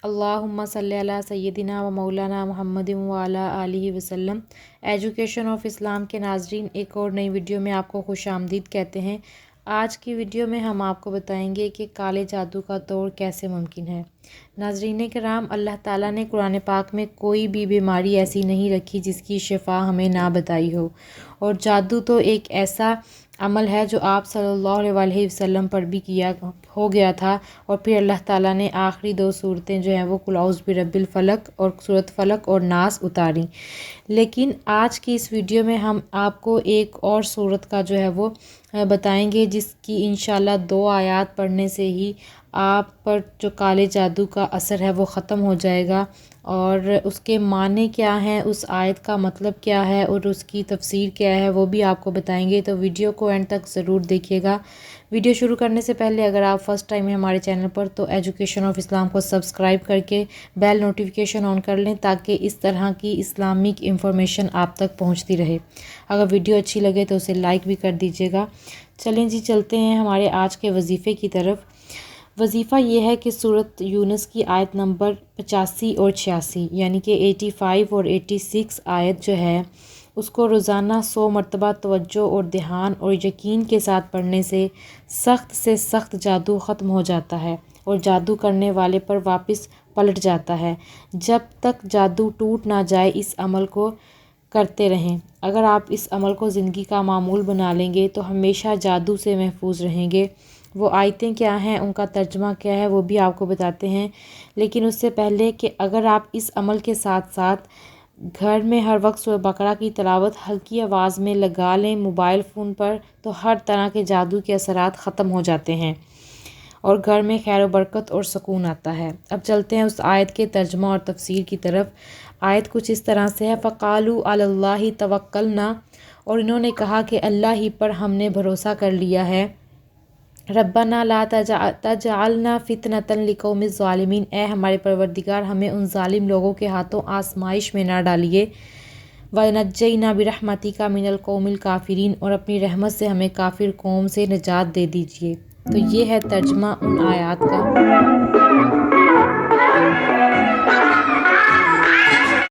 اللہم صلی علی سیدنا و مولانا محمد و علی آلہ وسلم۔ ایجوکیشن آف اسلام کے ناظرین، ایک اور نئی ویڈیو میں آپ کو خوش آمدید کہتے ہیں۔ آج کی ویڈیو میں ہم آپ کو بتائیں گے کہ کالے جادو کا توڑ کیسے ممکن ہے۔ ناظرین کرام، اللہ تعالیٰ نے قرآن پاک میں کوئی بھی بیماری ایسی نہیں رکھی جس کی شفا ہمیں نہ بتائی ہو، اور جادو تو ایک ایسا عمل ہے جو آپ صلی اللہ علیہ وسلم پر بھی کیا ہو گیا تھا، اور پھر اللہ تعالیٰ نے آخری دو صورتیں جو ہیں وہ قل اعوذ برب الفلق اور سورۃ فلق اور ناس اتاری۔ لیکن آج کی اس ویڈیو میں ہم آپ کو ایک اور صورت کا جو ہے وہ بتائیں گے، جس کی انشاءاللہ 2 آیات پڑھنے سے ہی آپ پر جو کالے جادو کا اثر ہے وہ ختم ہو جائے گا، اور اس کے معنی کیا ہیں، اس آیت کا مطلب کیا ہے اور اس کی تفسیر کیا ہے وہ بھی آپ کو بتائیں گے۔ تو ویڈیو کو اینڈ تک ضرور دیکھیے گا۔ ویڈیو شروع کرنے سے پہلے اگر آپ فرسٹ ٹائم ہیں ہمارے چینل پر تو ایجوکیشن آف اسلام کو سبسکرائب کر کے بیل نوٹیفیکیشن آن کر لیں، تاکہ اس طرح کی اسلامک انفارمیشن آپ تک پہنچتی رہے۔ اگر ویڈیو اچھی لگے تو اسے لائک بھی کر دیجیے گا۔ چلیں جی، چلتے ہیں ہمارے آج کے وظیفے کی طرف۔ وظیفہ یہ ہے کہ سورۃ یونس کی آیت نمبر 85 اور 86 یعنی کہ 85 اور 86 آیت جو ہے اس کو روزانہ 100 مرتبہ توجہ اور دھیان اور یقین کے ساتھ پڑھنے سے سخت جادو ختم ہو جاتا ہے اور جادو کرنے والے پر واپس پلٹ جاتا ہے۔ جب تک جادو ٹوٹ نہ جائے اس عمل کو کرتے رہیں۔ اگر آپ اس عمل کو زندگی کا معمول بنا لیں گے تو ہمیشہ جادو سے محفوظ رہیں گے۔ وہ آیتیں کیا ہیں، ان کا ترجمہ کیا ہے وہ بھی آپ کو بتاتے ہیں، لیکن اس سے پہلے کہ اگر آپ اس عمل کے ساتھ ساتھ گھر میں ہر وقت سورہ بقرہ کی تلاوت ہلکی آواز میں لگا لیں موبائل فون پر، تو ہر طرح کے جادو کے اثرات ختم ہو جاتے ہیں اور گھر میں خیر و برکت اور سکون آتا ہے۔ اب چلتے ہیں اس آیت کے ترجمہ اور تفسیر کی طرف۔ آیت کچھ اس طرح سے ہے، فَقَالُوا عَلَى اللَّهِ تَوَكَّلْنَا، اور انہوں نے کہا کہ اللہ ہی پر ہم نے بھروسہ کر لیا ہے۔ ربنا لا تجعلنا فتنة لقوم الظالمین، اے ہمارے پروردگار ہمیں ان ظالم لوگوں کے ہاتھوں آزمائش میں نہ ڈالیے۔ وَنَجِّنَا بِرَحْمَتِكَ مِنَ الْقَوْمِ الْكَافِرِينَ، اور اپنی رحمت سے ہمیں کافر قوم سے نجات دے دیجیے۔ تو یہ ہے ترجمہ ان آیات کا۔